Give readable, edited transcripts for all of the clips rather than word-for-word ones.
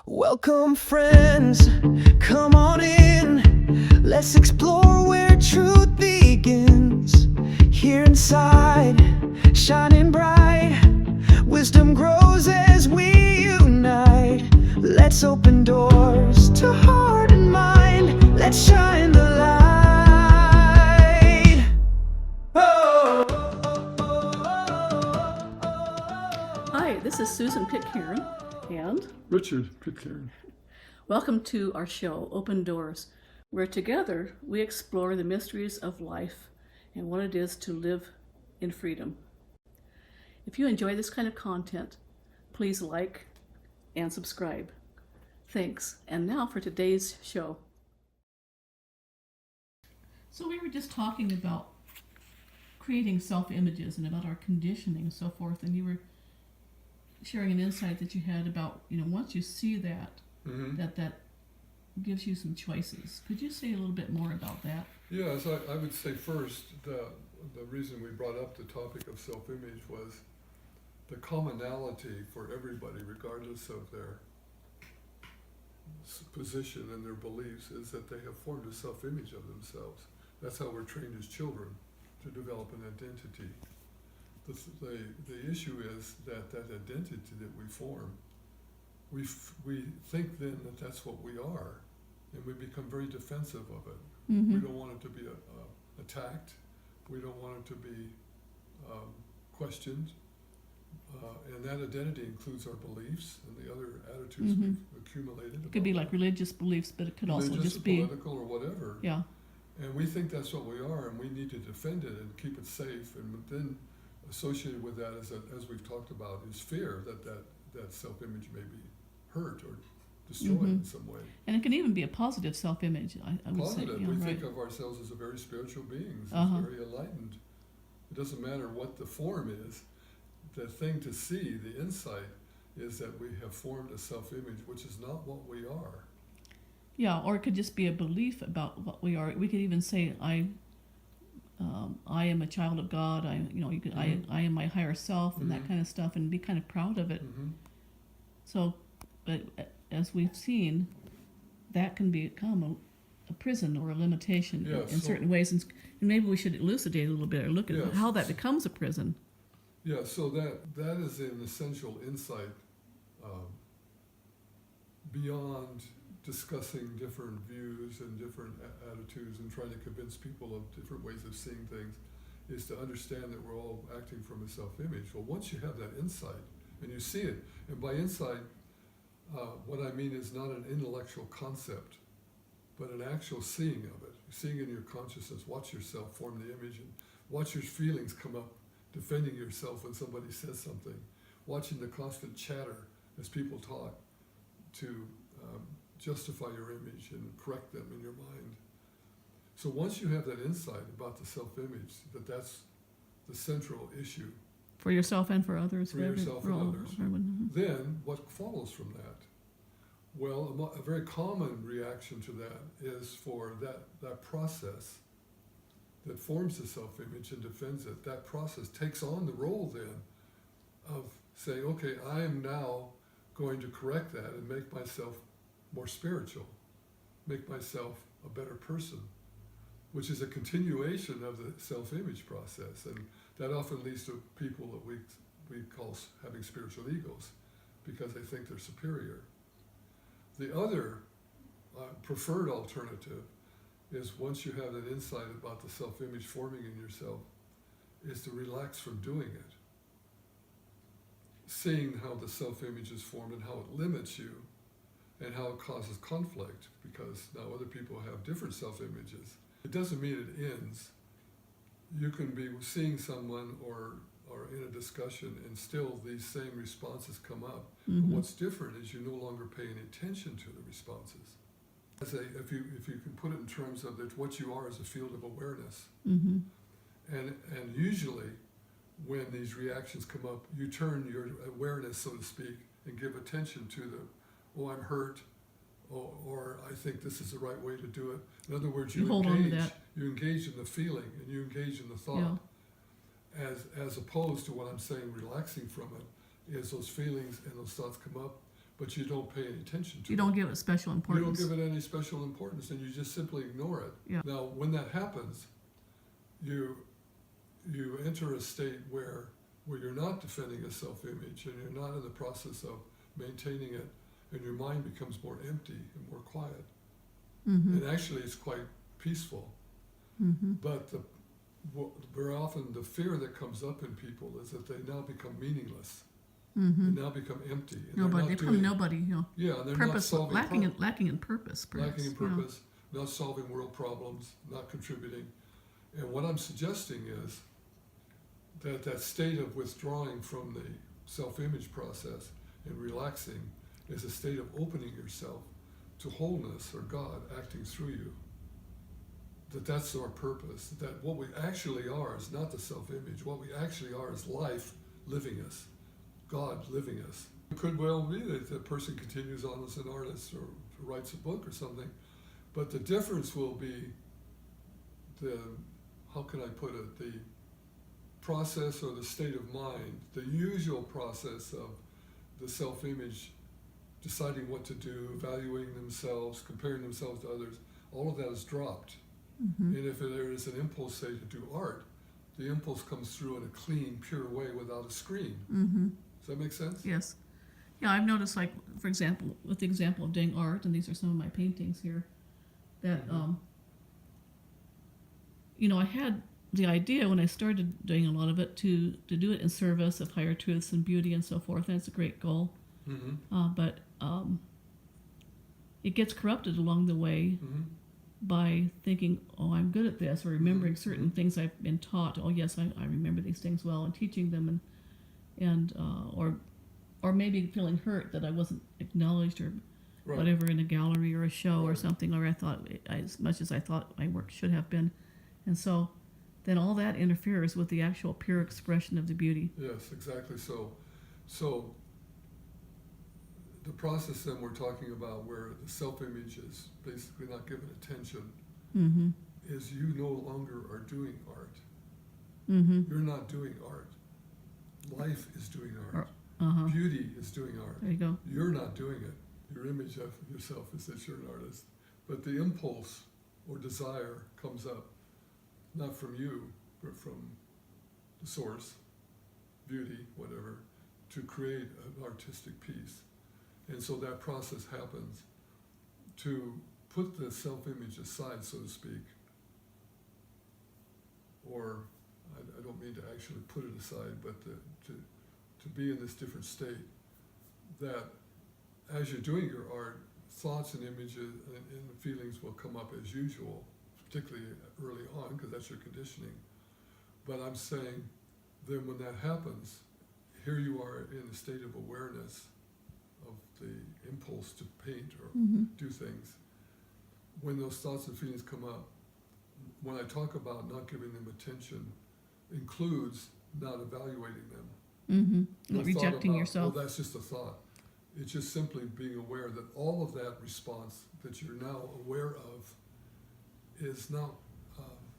Welcome, friends, come on in. Let's explore where truth begins. Here inside, shining bright, wisdom grows as we unite. Let's open doors to heart and mind. Let's shine the light. Hi, this is Susan Pitcairn and Richard Pitcairn. welcome to our show, Open Doors, where together we explore the mysteries of life and what it is to live in freedom. If you enjoy this kind of content, please like and subscribe. Thanks. And now for today's show. So we were just talking about creating self-images and about our conditioning and so forth, and you were sharing an insight that you had about, once you see that, that gives you some choices. Could you say a little bit more about that? Yes, I would say first the reason we brought up the topic of self-image was the commonality for everybody, regardless of their position and their beliefs, is that they have formed a self-image of themselves. That's how we're trained as children, to develop an identity. The issue is that identity that we form, we think then that that's what we are, and we become very defensive of it. Mm-hmm. We don't want it to be attacked. We don't want it to be questioned. And that identity includes our beliefs and the other attitudes we've accumulated. It could be like religious beliefs, but it could also just be political or whatever. Yeah. And we think that's what we are, and we need to defend it and keep it safe. And then associated with that, as we've talked about, is fear that self-image may be hurt or destroyed in some way. And it can even be a positive self-image, I would Positive. say. We right. think of ourselves as a very spiritual beings, Uh-huh. as very enlightened. It doesn't matter what the form is. The thing to see, the insight, is that we have formed a self-image which is not what we are. Yeah, or it could just be a belief about what we are. We could even say, I am a child of God. I am my higher self, and that kind of stuff, and be kind of proud of it. So, but as we've seen, that can become a prison or a limitation in certain ways, and maybe we should elucidate a little bit or look at how that becomes a prison. Yeah, so that is an essential insight beyond discussing different views and different attitudes and trying to convince people of different ways of seeing things, is to understand that we're all acting from a self-image. Well, once you have that insight and you see it, and by insight, what I mean is not an intellectual concept, but an actual seeing of it. Seeing in your consciousness, watch yourself form the image and watch your feelings come up, defending yourself when somebody says something, watching the constant chatter as people talk to justify your image and correct them in your mind. So once you have that insight about the self-image, that's the central issue. For yourself and for others. For yourself and others. Then what follows from that? Well, a very common reaction to that is for that process that forms the self-image and defends it. That process takes on the role then of saying, okay, I am now going to correct that and make myself more spiritual, make myself a better person, which is a continuation of the self-image process. And that often leads to people that we call having spiritual egos because they think they're superior. The other preferred alternative is, once you have that insight about the self-image forming in yourself, is to relax from doing it. Seeing how the self-image is formed and how it limits you and how it causes conflict, because now other people have different self-images. It doesn't mean it ends. You can be seeing someone or in a discussion and still these same responses come up. But what's different is you're no longer paying attention to the responses. If you can put it in terms of that, what you are is a field of awareness. And usually when these reactions come up, you turn your awareness, so to speak, and give attention to the, oh, I'm hurt, or I think this is the right way to do it. In other words, you engage in the feeling and you engage in the thought, as opposed to what I'm saying, relaxing from it, is those feelings and those thoughts come up, but you don't pay any attention to it. You don't give it special importance. You don't give it any special importance, and you just simply ignore it. Yeah. Now, when that happens, you enter a state where you're not defending a self-image, and you're not in the process of maintaining it, and your mind becomes more empty and more quiet. Mm-hmm. And actually, it's quite peaceful. Mm-hmm. But very often the fear that comes up in people is that they now become meaningless. Mm-hmm. They now become empty. And Nobody. They become nobody. You know. Yeah, and they're Purpose not solving lacking in purpose. Perhaps, lacking in purpose, not solving world problems, not contributing. And what I'm suggesting is that state of withdrawing from the self-image process and relaxing is a state of opening yourself to wholeness or God acting through you. That's our purpose. That what we actually are is not the self-image. What we actually are is life living us, God living us. It could well be that the person continues on as an artist or writes a book or something, but the difference will be how can I put it, the process or the state of mind, the usual process of the self-image, deciding what to do, evaluating themselves, comparing themselves to others, all of that is dropped. Mm-hmm. And if there is an impulse, say, to do art, the impulse comes through in a clean, pure way without a screen. Mm-hmm. Does that make sense? Yes. Yeah, I've noticed, like, for example, with the example of doing art, and these are some of my paintings here, that, I had the idea when I started doing a lot of it to do it in service of higher truths and beauty and so forth, and it's a great goal. Mm-hmm. But it gets corrupted along the way by thinking, oh, I'm good at this, or remembering certain things I've been taught. Oh, yes, I remember these things well, and teaching them, or maybe feeling hurt that I wasn't acknowledged or whatever in a gallery or a show or something, or I thought as much as I thought my work should have been, and so then all that interferes with the actual pure expression of the beauty. Yes, exactly. So the process then we're talking about, where the self-image is basically not given attention, Mm-hmm. is you no longer are doing art. Mm-hmm. You're not doing art. Life is doing art. Uh-huh. Beauty is doing art. There you go. You're not doing it. Your image of yourself is that you're an artist. But the impulse or desire comes up, not from you, but from the source, beauty, whatever, to create an artistic piece. And so that process happens to put the self-image aside, so to speak, or I don't mean to actually put it aside, but to be in this different state, that as you're doing your art, thoughts and images and feelings will come up as usual, particularly early on, because that's your conditioning. But I'm saying then when that happens, here you are in a state of awareness of the impulse to paint or do things. When those thoughts and feelings come up, when I talk about not giving them attention, includes not evaluating them. Mm-hmm. The Not thought rejecting about, yourself. well, that's just a thought. It's just simply being aware that all of that response that you're now aware of is not,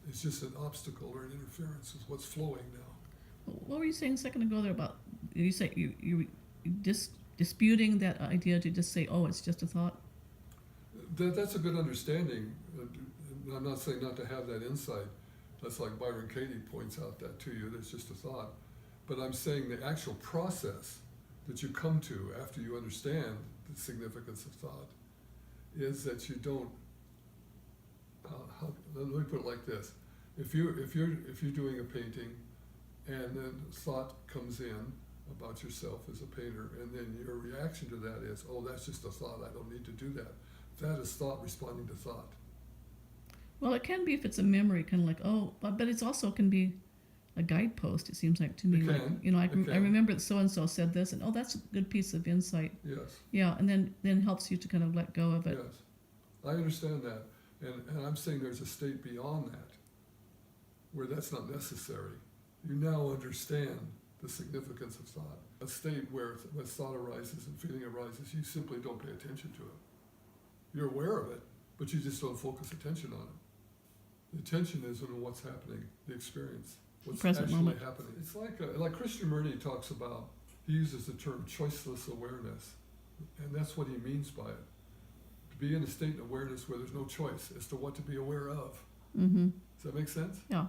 it's just an obstacle or an interference with what's flowing now. What were you saying a second ago there about, you say you disputing that idea to just say, oh, it's just a thought? That's a good understanding. I'm not saying not to have that insight. That's like Byron Katie points out that to you, that's just a thought. But I'm saying the actual process that you come to after you understand the significance of thought is that you don't, let me put it like this. If you're doing a painting and then thought comes in about yourself as a painter, and then your reaction to that is, oh, that's just a thought, I don't need to do that. That is thought responding to thought. Well, it can be if it's a memory, kind of like, oh, but it's also can be a guidepost, it seems like to me. I remember that so-and-so said this, and oh, that's a good piece of insight. Yes. Yeah, and then helps you to kind of let go of it. Yes, I understand that. And I'm saying there's a state beyond that where that's not necessary. You now understand the significance of thought. A state where when thought arises and feeling arises, you simply don't pay attention to it. You're aware of it, but you just don't focus attention on it. The attention is on what's happening, the experience, what's Present actually moment. happening. It's like Krishnamurti talks about, he uses the term choiceless awareness. And that's what he means by it. To be in a state of awareness where there's no choice as to what to be aware of. Mm-hmm. Does that make sense? Yeah.